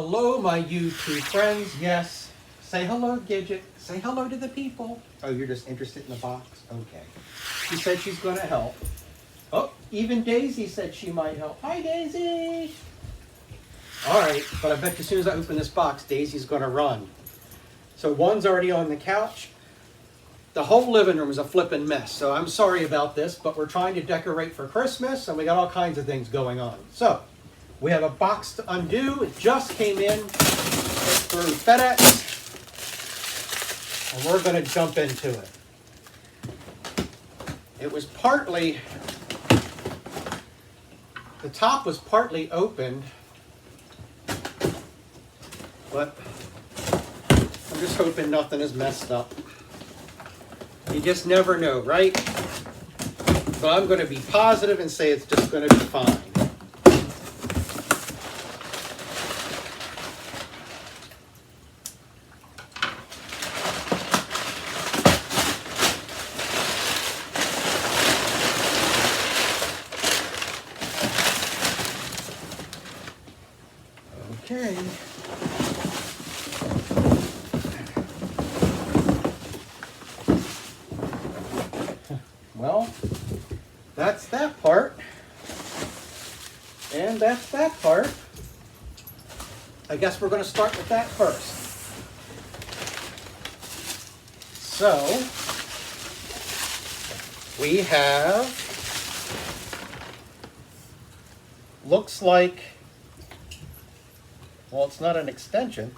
Hello, my YouTube friends. Yes, say hello, Gidget. Say hello to the people. Oh, you're just interested in the box? Okay. She said she's going to help. Oh, even Daisy said she might help. Hi, Daisy. All right, but I bet you as soon as I open this box, Daisy's going to run. So one's already on the couch. The whole living room is a flippin' mess. So I'm sorry about this, but we're trying to decorate for Christmas, and we got all kinds of things going on. So we have a box to undo. It just came in through FedEx, and we're going to jump into it. It was partly, the top was partly opened, but I'm just hoping nothing is messed up. You just never know, right? So I'm going to be positive and say it's just going to be fine. Okay. Well, that's that part. And that's that part. I guess we're going to start with that first. So, we have, looks like, well, it's not an extension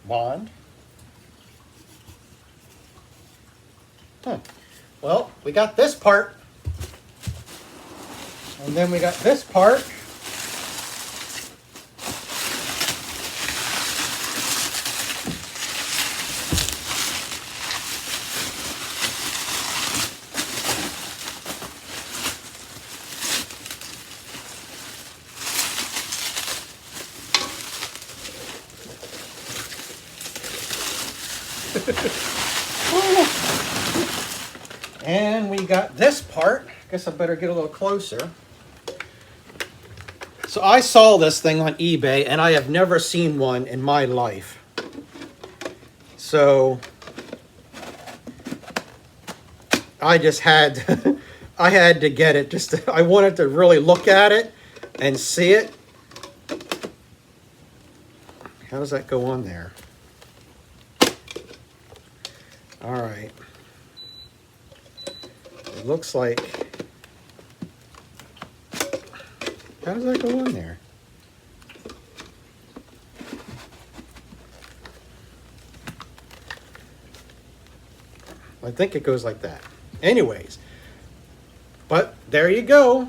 wand. Well, we got this part, and then we got this part. And we got this part. I guess I better get a little closer. So I saw this thing on eBay, and I have never seen one in my life. So I just had, I had to get it. I wanted to really look at it and see it. How does that go on there? All right. It looks like, how does that go on there? I think it goes like that. Anyways, but there you go.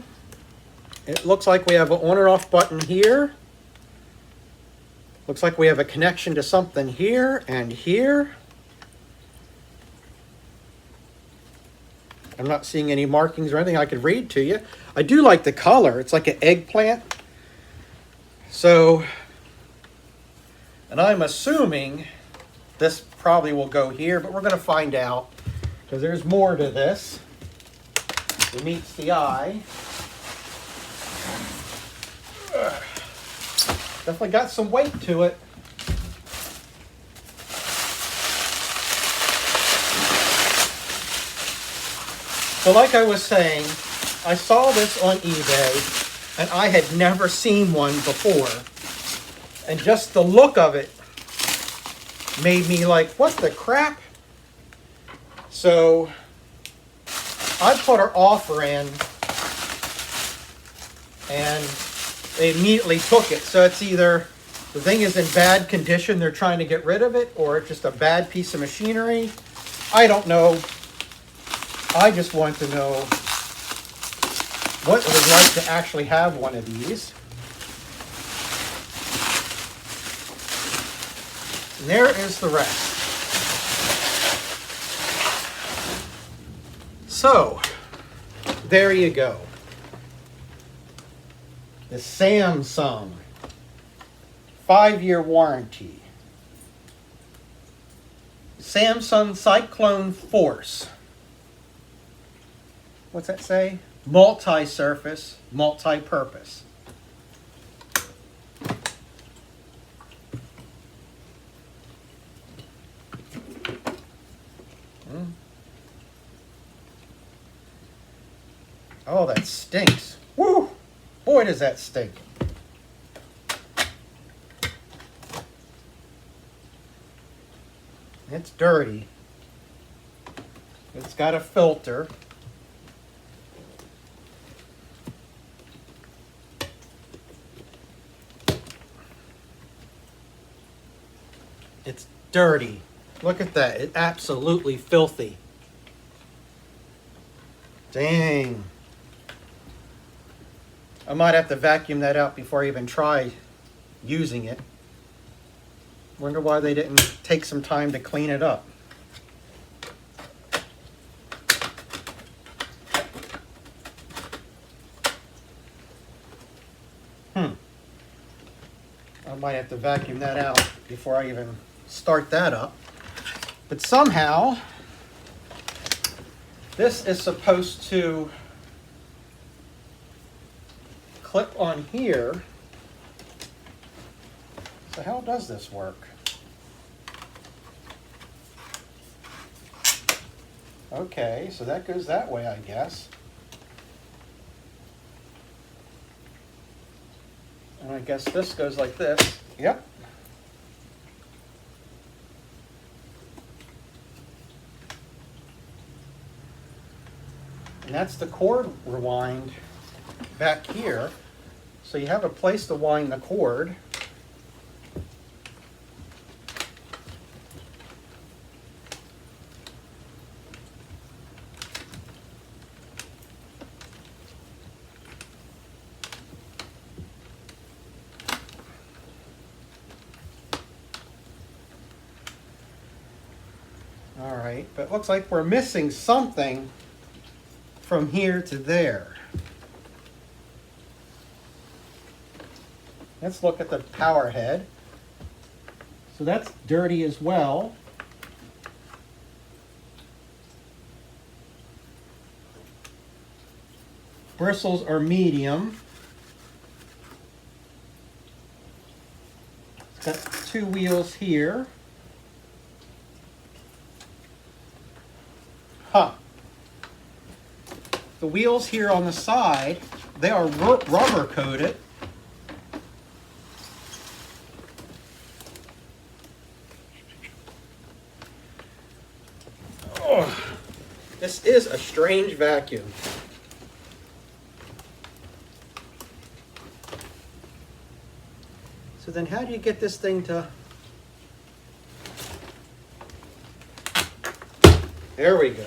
It looks like we have an on and off button here. Looks like we have a connection to something here and here. I'm not seeing any markings or anything I could read to you. I do like the color. It's like an eggplant. So, and I'm assuming this probably will go here, but we're going to find out because there's more to this. It meets the eye. Definitely got some weight to it. So like I was saying, I saw this on eBay, and I had never seen one before. And just the look of it made me like, what the crap? So I put our offer in, and they immediately took it. So it's either the thing is in bad condition, they're trying to get rid of it, or it's just a bad piece of machinery. I don't know. I just want to know what it was like to actually have one of these. And there is the rest. So, there you go. The Samsung 5-year warranty. Samsung CycloneForce. What's that say? Multi-surface, multi-purpose. that stinks. Woo! Boy, does that stink. It's dirty. It's got a filter. It's dirty. Look at that. It's absolutely filthy. Dang. I might have to vacuum that out before I even try using it. Wonder why they didn't take some time to clean it up. I might have to vacuum that out before I even start that up. But somehow, this is supposed to clip on here. So how does this work? Okay, so that goes that way, I guess. And I guess this goes like this. Yep. And that's the cord rewind back here. So you have a place to wind the cord. All right, but it looks like we're missing something from here to there. Let's look at the power head. So that's dirty as well. Bristles are medium. It's got 2 wheels here. Huh. The wheels here on the side, they are rubber coated. Oh, this is a strange vacuum. So then how do you get this thing to... There we go.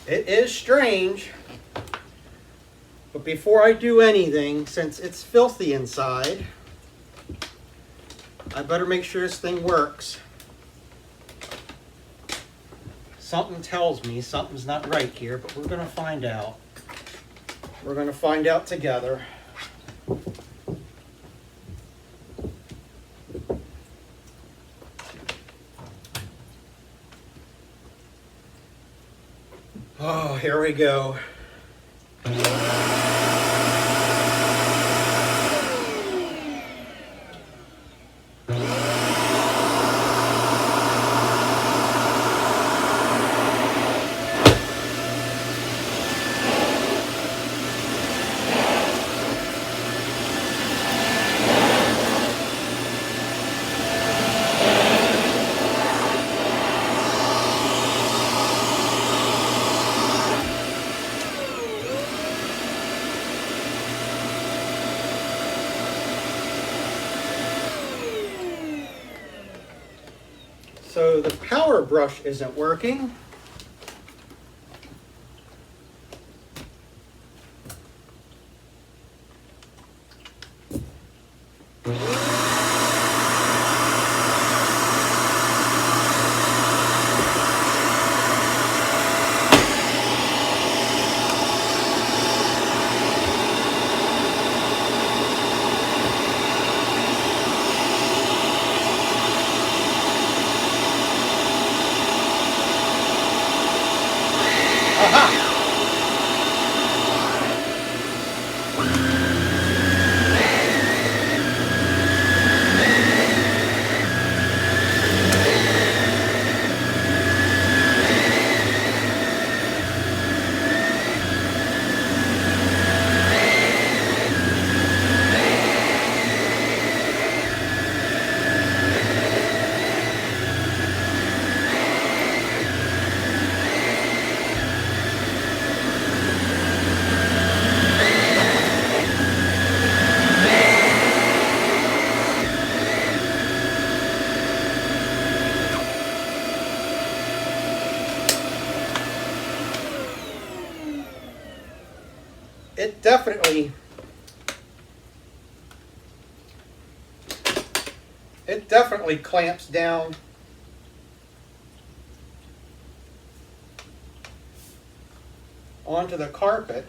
It is strange, but before I do anything, since it's filthy inside, I better make sure this thing works. Something tells me something's not right here, but we're going to find out. We're going to find out together. Oh, here we go. So the power brush isn't working. it definitely clamps down onto the carpet.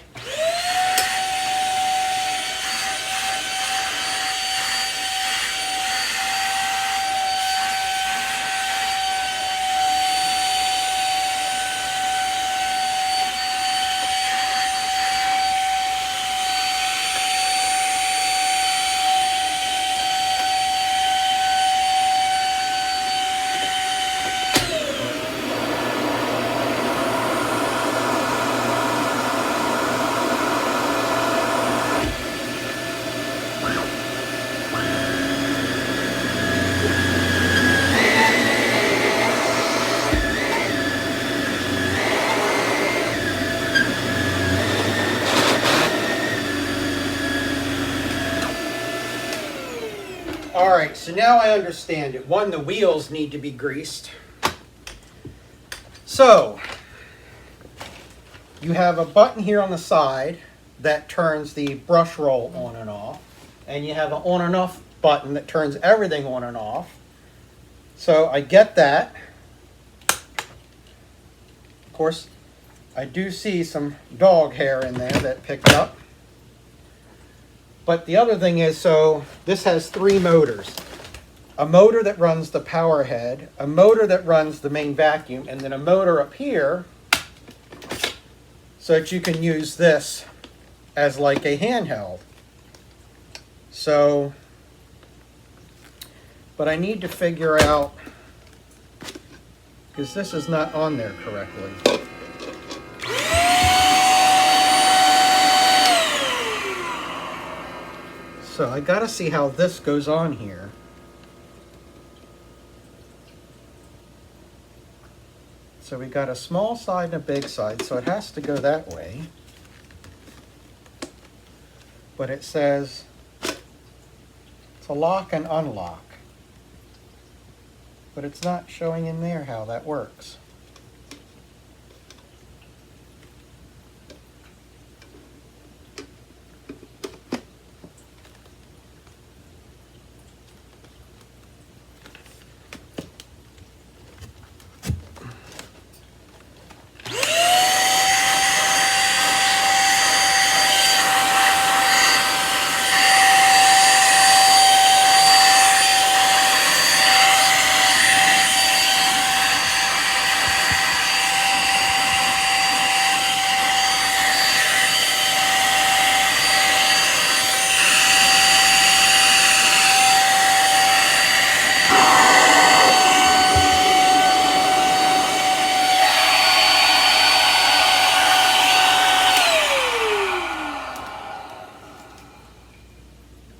Alright, so now I understand it. One, the wheels need to be greased. So, you have a button here on the side that turns the brush roll on and off. And you have an on and off button that turns everything on and off. So I get that. Of course, I do see some dog hair in there that picked up. But the other thing is, so this has 3 motors. A motor that runs the power head, a motor that runs the main vacuum, and then a motor up here so that you can use this as like a handheld. So, but I need to figure out, because this is not on there correctly. So I gotta see how this goes on here. So we got a small side and a big side, so it has to go that way. But it says to lock and unlock. But it's not showing in there how that works.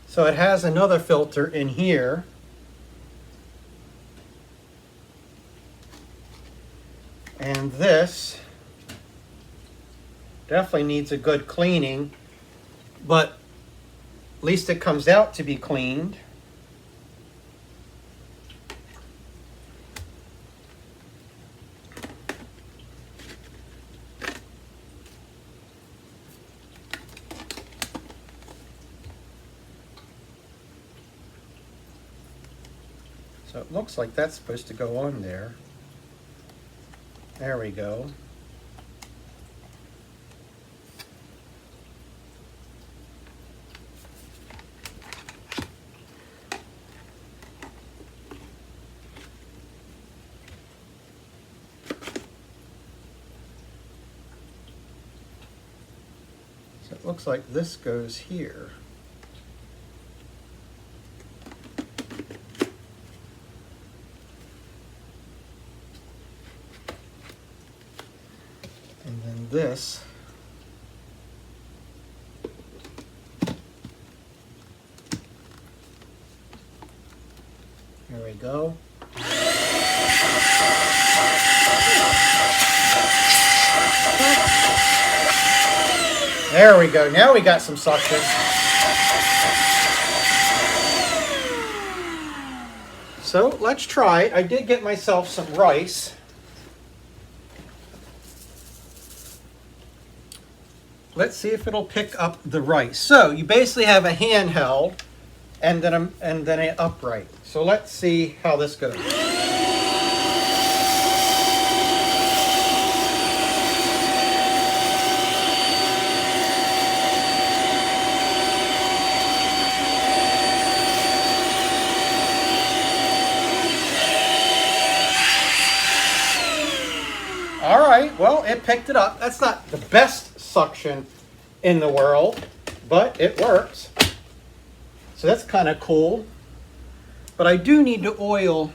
So it has another filter in here. And this definitely needs a good cleaning, but at least it comes out to be cleaned. So it looks like that's supposed to go on there. There we go. So it looks like this goes here. And then this there we go. There we go. Now we got some suction. So let's try it. I did get myself some rice. Let's see if it'll pick up the rice. So you basically have a handheld and then an upright. So let's see how this goes. All right, well, it picked it up. That's not the best suction in the world, but it works. So that's kind of cool. But I do need to oil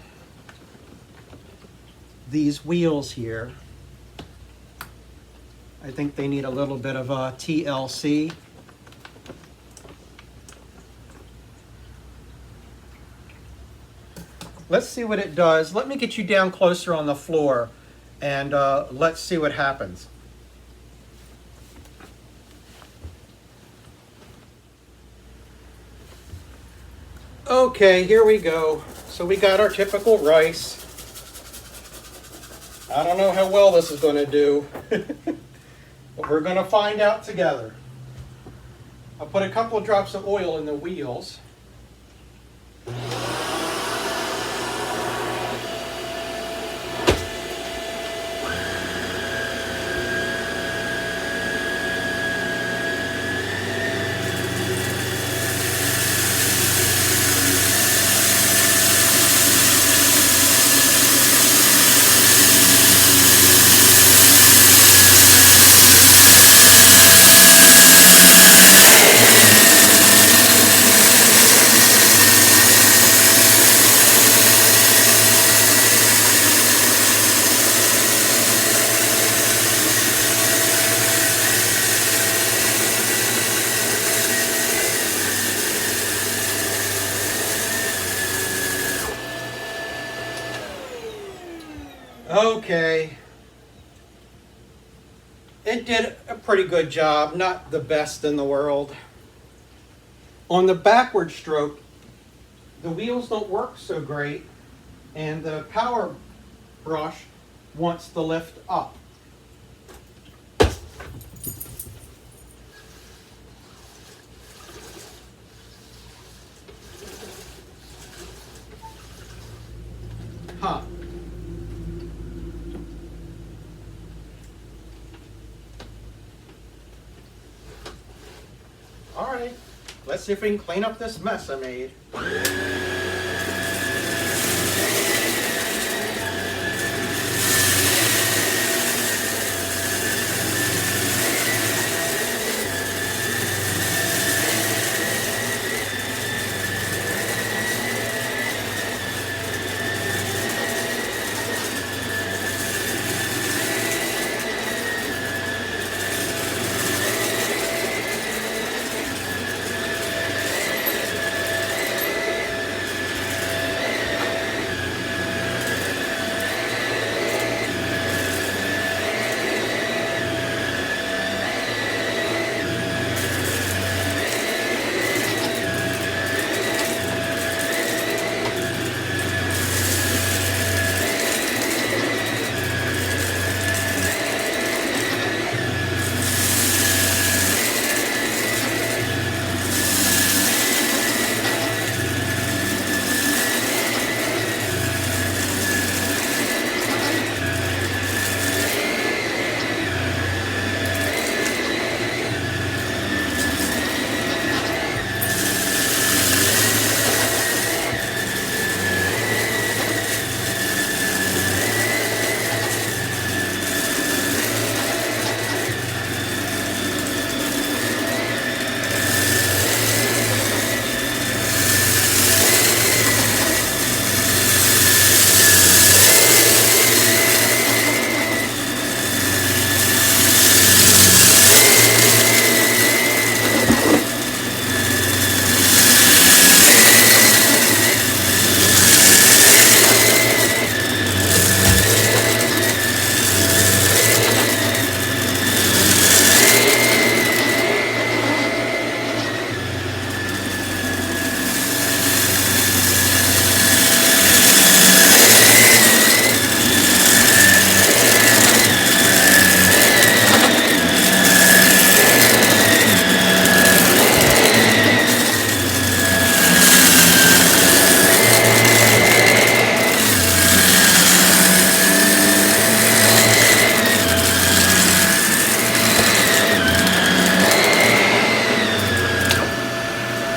these wheels here. I think they need a little bit of a TLC. Let's see what it does. Let me get you down closer on the floor and let's see what happens. Okay, here we go. So we got our typical rice. I don't know how well this is going to do, but we're going to find out together. I'll put a couple of drops of oil in the wheels. Okay, it did a pretty good job, not the best in the world. On the backward stroke, the wheels don't work so great, and the power brush wants to lift up. Huh. All right, let's see if we can clean up this mess I made.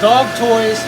dog toys.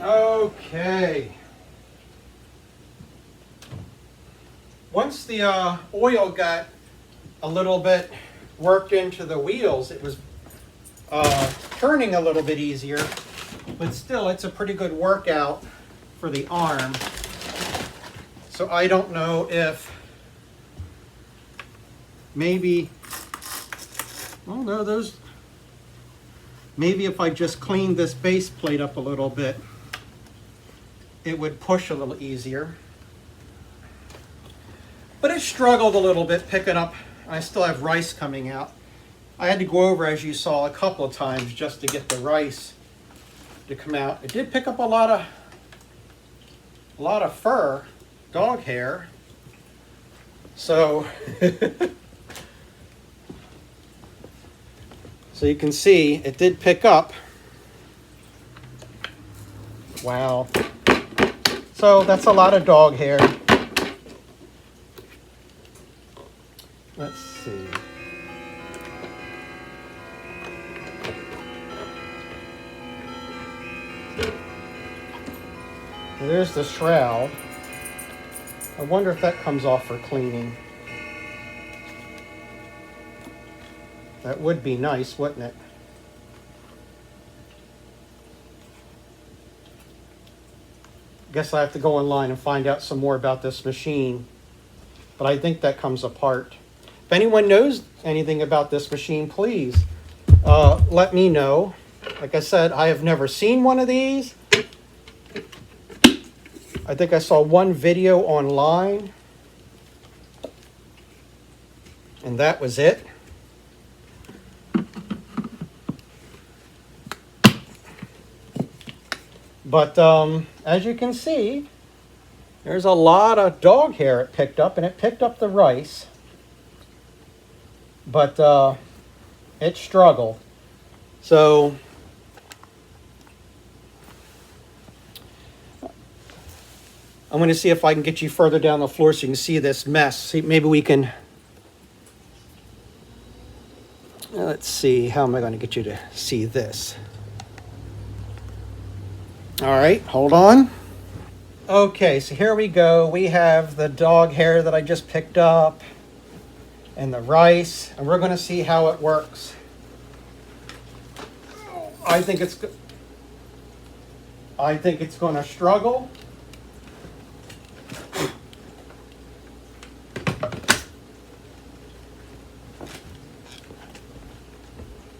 Okay. Once the oil got a little bit worked into the wheels, it was turning a little bit easier, but still it's a pretty good workout for the arm. So I don't know if maybe, oh no, those, maybe if I just cleaned this base plate up a little bit, it would push a little easier. But it struggled a little bit picking up. I still have rice coming out. I had to go over, as you saw, a couple of times just to get the rice to come out. It did pick up a lot of fur, dog hair. So, so you can see it did pick up. Wow. So that's a lot of dog hair. Let's see. There's the shroud. I wonder if that comes off for cleaning. That would be nice, wouldn't it? Guess I have to go online and find out some more about this machine. But I think that comes apart. If anyone knows anything about this machine, please let me know. Like I said, I have never seen one of these. I think I saw one video online. And that was it. But as you can see, there's a lot of dog hair it picked up, and it picked up the rice. But it struggled. So I'm going to see if I can get you further down the floor so you can see this mess. See, maybe we can... Let's see, how am I going to get you to see this? All right, hold on. Okay, so here we go. We have the dog hair that I just picked up and the rice, and we're going to see how it works. I think it's going to struggle.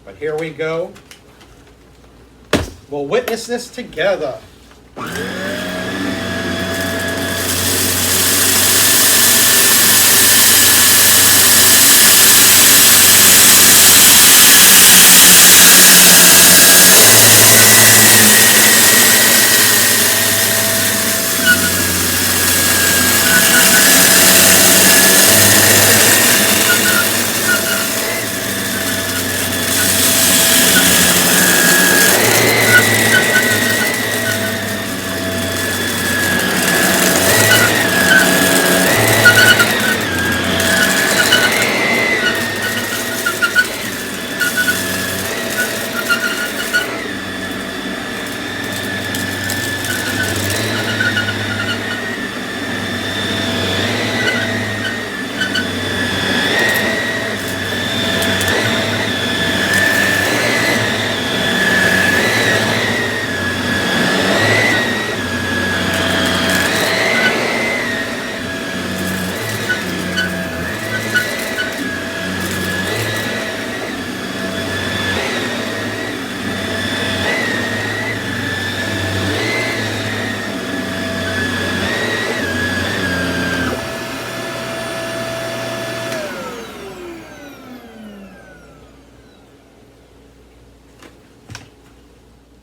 But here we go. We'll witness this together.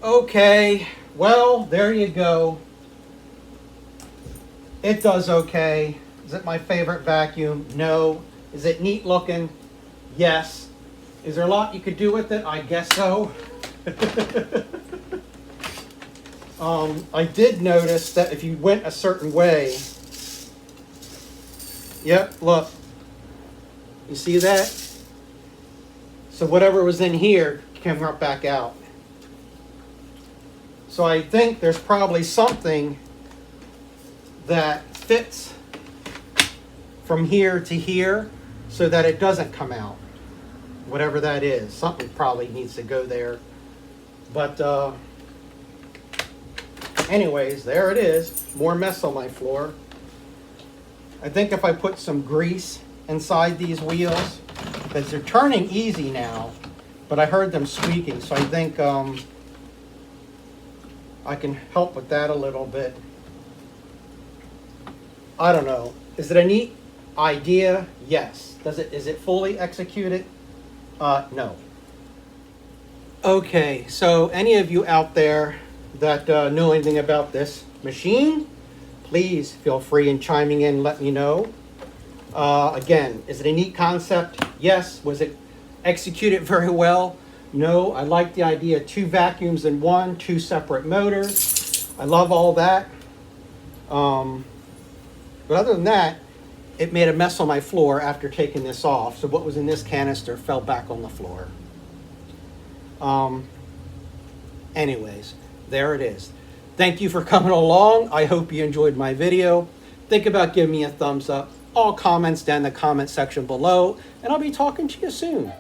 Okay, well, there you go. It does okay. Is it my favorite vacuum? No. Is it neat looking? Yes. Is there a lot you could do with it? I guess so. I did notice that if you went a certain way, yep, look. You see that? So whatever was in here came right back out. So I think there's probably something that fits from here to here so that it doesn't come out. Whatever that is. Something probably needs to go there. But anyways, there it is. More mess on my floor. I think if I put some grease inside these wheels, because they're turning easy now, but I heard them squeaking, so I think I can help with that a little bit. I don't know. Is it a neat idea? Yes. Is it fully executed? No. Okay, so any of you out there that know anything about this machine, please feel free in chiming in and let me know. Again, is it a neat concept? Yes. Was it executed very well? No. I like the idea of 2 vacuums in one, 2 separate motors. I love all that. But other than that, it made a mess on my floor after taking this off. So what was in this canister fell back on the floor. Anyways, there it is. Thank you for coming along. I hope you enjoyed my video. Think about giving me a thumbs up. All comments down in the comment section below, and I'll be talking to you soon.